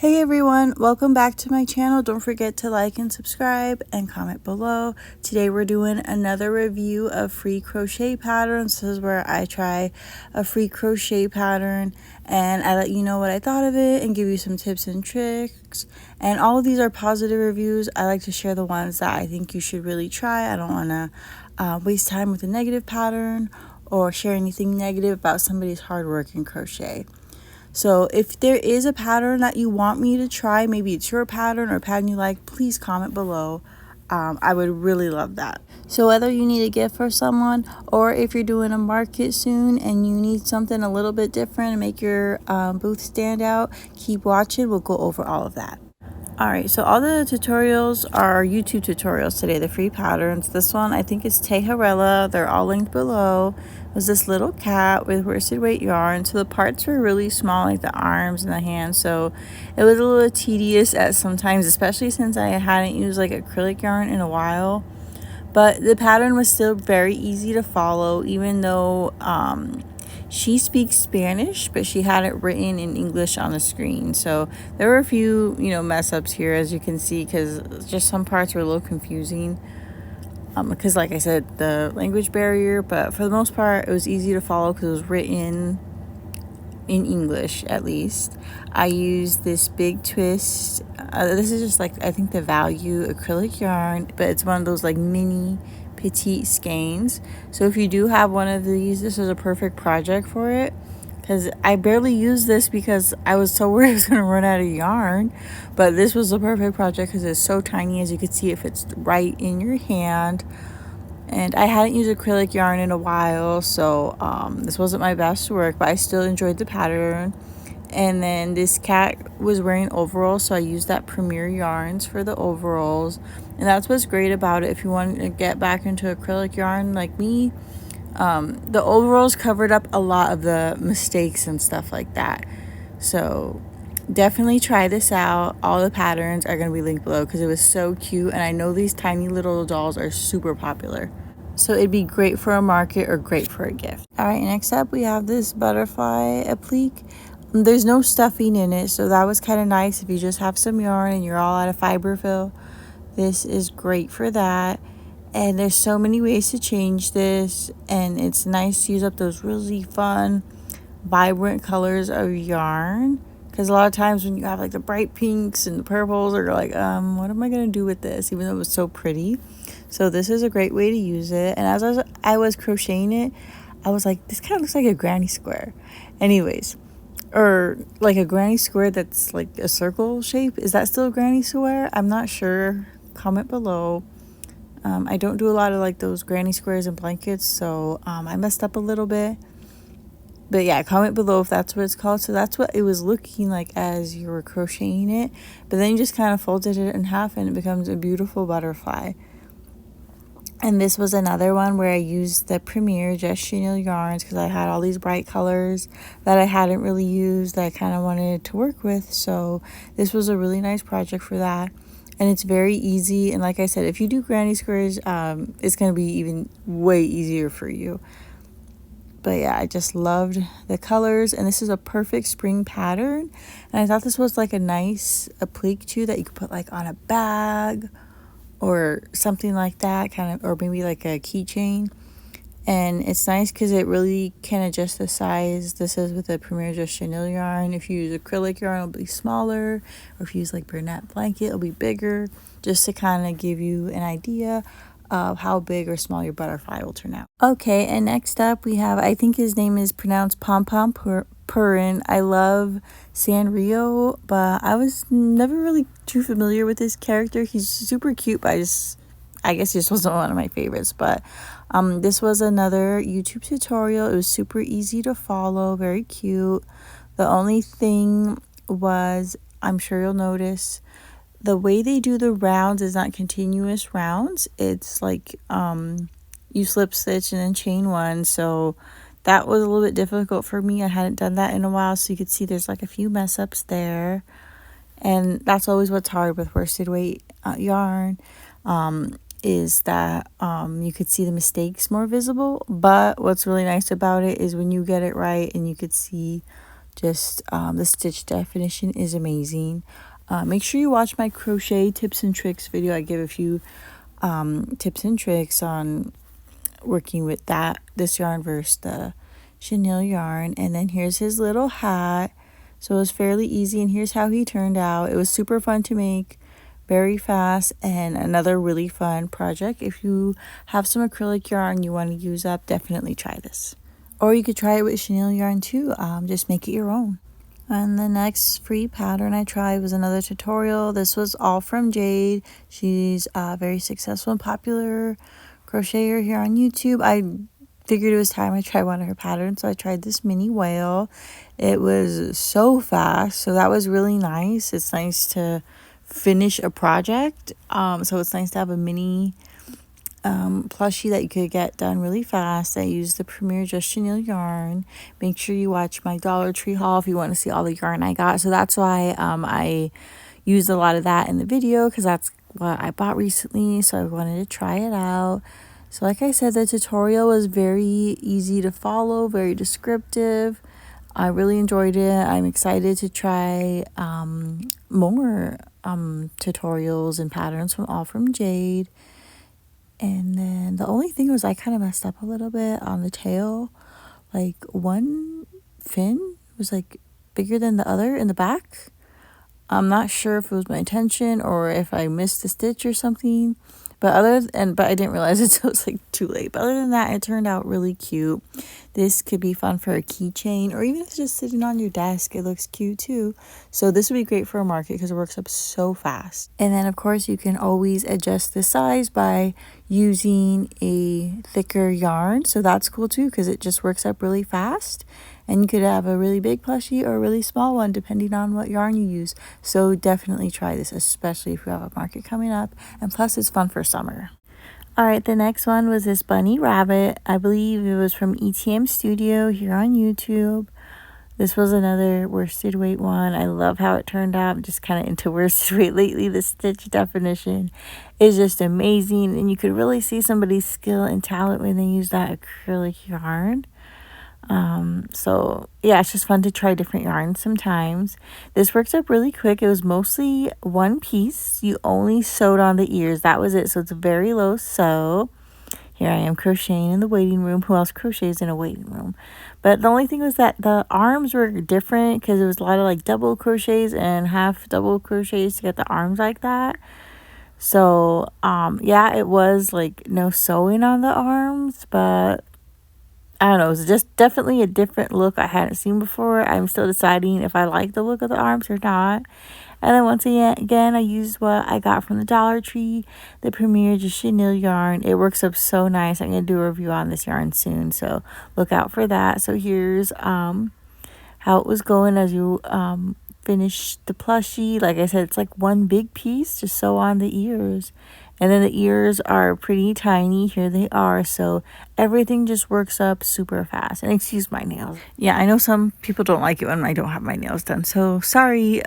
Hey everyone, welcome back to my channel. Don't forget to like and subscribe and comment below. Today we're doing another review of free crochet patterns. This is where I try a free crochet pattern and I let you know what I thought of it and give you some tips and tricks. And all of these are positive reviews. I like to share the ones that I think you should really try. I don't want to waste time with a negative pattern or share anything negative about somebody's hard work in crochet. So if there is a pattern that you want me to try, maybe it's your pattern or a pattern you like, please comment below. I would really love that. So whether you need a gift for someone or if you're doing a market soon and you need something a little bit different and make your booth stand out, keep watching. We'll go over all of that. Alright, so all the tutorials are YouTube tutorials today, the free patterns. This one, I think it's Tejarella. They're all linked below. It was this little cat with worsted weight yarn. So the parts were really small, like the arms and the hands. So it was a little tedious at sometimes, especially since I hadn't used like acrylic yarn in a while. But the pattern was still very easy to follow, even though she speaks Spanish, but she had it written in English on the screen. So there were a few, mess ups here, as you can see, because just some parts were a little confusing. Because like I said, the language barrier, but for the most part, it was easy to follow because it was written in English, at least. I used this big twist. This is just like, I think the Value acrylic yarn, but it's one of those like mini petite skeins. So if you do have one of these, this is a perfect project for it, because I barely used this because I was so worried I was going to run out of yarn. But this was the perfect project because it's so tiny. As you can see, it fits right in your hand. And I hadn't used acrylic yarn in a while, so this wasn't my best work, but I still enjoyed the pattern. And then this cat was wearing overalls, so I used that Premier yarns for the overalls. And that's what's great about it. If you want to get back into acrylic yarn like me, the overalls covered up a lot of the mistakes and stuff like that. So definitely try this out. All the patterns are going to be linked below because it was so cute, and I know these tiny little dolls are super popular. So it'd be great for a market or great for a gift. Alright, next up we have this butterfly applique. There's no stuffing in it, so that was kind of nice if you just have some yarn and you're all out of fiber fill. This is great for that. And there's so many ways to change this, and it's nice to use up those really fun, vibrant colors of yarn. Because a lot of times when you have like the bright pinks and the purples, you're like, what am I going to do with this? Even though it was so pretty. So this is a great way to use it. And as I was crocheting it, I was like, this kind of looks like a granny square. Anyways, or like a granny square that's like a circle shape. Is that still a granny square? I'm not sure. Comment below. I don't do a lot of like those granny squares and blankets, so I messed up a little bit. But yeah, comment below if that's what it's called. So that's what it was looking like as you were crocheting it. But then you just kind of folded it in half and it becomes a beautiful butterfly. And this was another one where I used the Premier Just Chenille yarns because I had all these bright colors that I hadn't really used that I kind of wanted to work with. So this was a really nice project for that. And it's very easy. And like I said, if you do granny squares, it's going to be even way easier for you. But yeah, I just loved the colors, and this is a perfect spring pattern. And I thought this was like a nice applique too that you could put like on a bag or something like that, kind of, or maybe like a keychain. And it's nice because it really can adjust the size. This is with the Premier Just Chenille yarn. If you use acrylic yarn, it'll be smaller, or if you use like Bernat blanket, it'll be bigger, just to kind of give you an idea of how big or small your butterfly will turn out. Okay, and next up we have, I think his name is pronounced Pom Pom Purin. I love Sanrio, but I was never really too familiar with this character. He's super cute, but I guess he just wasn't one of my favorites. But this was another YouTube tutorial. It was super easy to follow, very cute. The only thing was, I'm sure you'll notice, the way they do the rounds is not continuous rounds. It's like you slip stitch and then chain one. So that was a little bit difficult for me. I hadn't done that in a while, so you could see there's like a few mess ups there. And that's always what's hard with worsted weight yarn, is that you could see the mistakes more visible. But what's really nice about it is when you get it right and you could see Just the stitch definition is amazing. Make sure you watch my crochet tips and tricks video. I give a few tips and tricks on working with this yarn versus the chenille yarn. And then here's his little hat. So it was fairly easy, and here's how he turned out. It was super fun to make, very fast, and another really fun project. If you have some acrylic yarn you want to use up, definitely try this. Or you could try it with chenille yarn too. Just make it your own. And the next free pattern I tried was another tutorial. This was all from Jade. She's a very successful and popular crocheter here on YouTube. I figured it was time I tried one of her patterns, so I tried this mini whale. It was so fast, so that was really nice. It's nice to finish a project. So it's nice to have a mini plushie that you could get done really fast. I used the Premier Just Chenille yarn. Make sure you watch my Dollar Tree haul if you want to see all the yarn I got. So that's why I used a lot of that in the video, because that's what I bought recently, so I wanted to try it out. So like I said, the tutorial was very easy to follow, very descriptive. I really enjoyed it. I'm excited to try more tutorials and patterns from Jade. And then the only thing was I kind of messed up a little bit on the tail. Like one fin was like bigger than the other in the back. I'm not sure if it was my intention or if I missed a stitch or something. But I didn't realize it until it was like too late. But other than that, it turned out really cute. This could be fun for a keychain, or even if it's just sitting on your desk, it looks cute too. So this would be great for a market because it works up so fast. And then of course you can always adjust the size by using a thicker yarn. So that's cool too, because it just works up really fast. And you could have a really big plushie or a really small one depending on what yarn you use. So definitely try this, especially if you have a market coming up. And plus it's fun for summer. Alright, the next one was this bunny rabbit. I believe it was from ETM Studio here on YouTube. This was another worsted weight one. I love how it turned out. I'm just kind of into worsted weight lately. The stitch definition is just amazing. And you could really see somebody's skill and talent when they use that acrylic yarn. So yeah, it's just fun to try different yarns sometimes. This works up really quick. It was mostly one piece. You only sewed on the ears. That was it. So it's a very low sew. Here I am crocheting in the waiting room. Who else crochets in a waiting room? But the only thing was that the arms were different because it was a lot of like double crochets and half double crochets to get the arms like that. So yeah, it was like no sewing on the arms, but I don't know, it was just definitely a different look I hadn't seen before. I'm still deciding if I like the look of the arms or not. And then once again, I used what I got from the Dollar Tree, the Premier Just Chenille yarn. It works up so nice. I'm going to do a review on this yarn soon, so look out for that. So here's how it was going as you finish the plushie. Like I said, it's like one big piece to sew on the ears. And then the ears are pretty tiny. Here they are. So everything just works up super fast. And excuse my nails. Yeah, I know some people don't like it when I don't have my nails done. So sorry.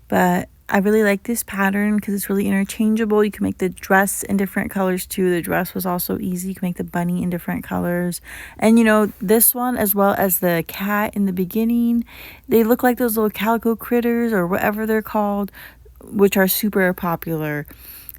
But I really like this pattern because it's really interchangeable. You can make the dress in different colors too. The dress was also easy. You can make the bunny in different colors. And you know, this one as well as the cat in the beginning, they look like those little calico critters or whatever they're called, which are super popular.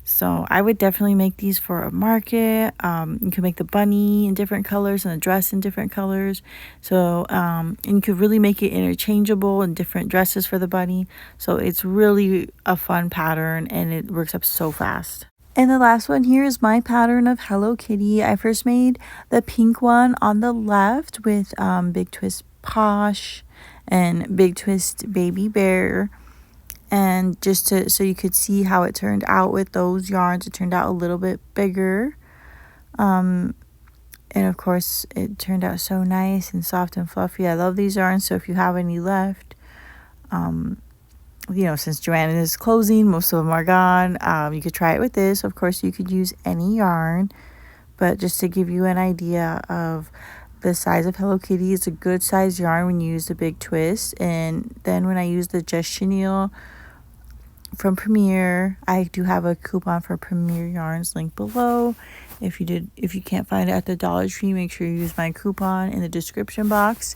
So I would definitely make these for a market. You can make the bunny in different colors and the dress in different colors. So and you could really make it interchangeable in different dresses for the bunny. So it's really a fun pattern and it works up so fast. And the last one here is my pattern of Hello Kitty. I first made the pink one on the left with Big Twist Posh and Big Twist Baby Bear. And just so you could see how it turned out with those yarns, it turned out a little bit bigger. And of course, it turned out so nice and soft and fluffy. I love these yarns, so if you have any left, you know, since Joanna is closing, most of them are gone. You could try it with this. Of course, you could use any yarn, but just to give you an idea of the size of Hello Kitty, it's a good size yarn when you use the Big Twist. And then when I use the Just Chenille from Premier, I do have a coupon for Premier yarns linked below. If you can't find it at the Dollar Tree, make sure you use my coupon in the description box.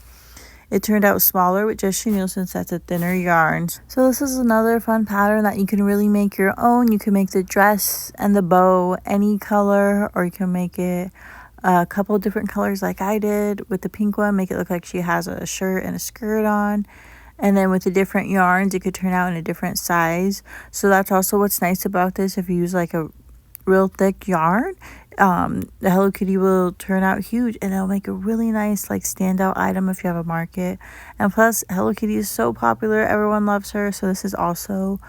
It turned out smaller with just chenille since that's a thinner yarn. So this is another fun pattern that you can really make your own. You can make the dress and the bow any color, or you can make it a couple of different colors like I did with the pink one. Make it look like she has a shirt and a skirt on. And then with the different yarns, it could turn out in a different size. So that's also what's nice about this. If you use like a real thick yarn, the Hello Kitty will turn out huge, and it'll make a really nice like standout item if you have a market. And plus, Hello Kitty is so popular, everyone loves her, so this is also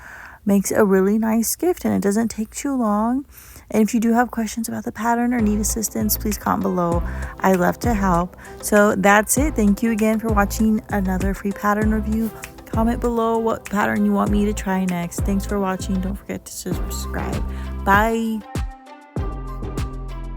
makes a really nice gift, and it doesn't take too long. And if you do have questions about the pattern or need assistance, please comment below. I love to help. So that's it. Thank you again for watching another free pattern review. Comment below what pattern you want me to try next. Thanks for watching. Don't forget to subscribe. Bye.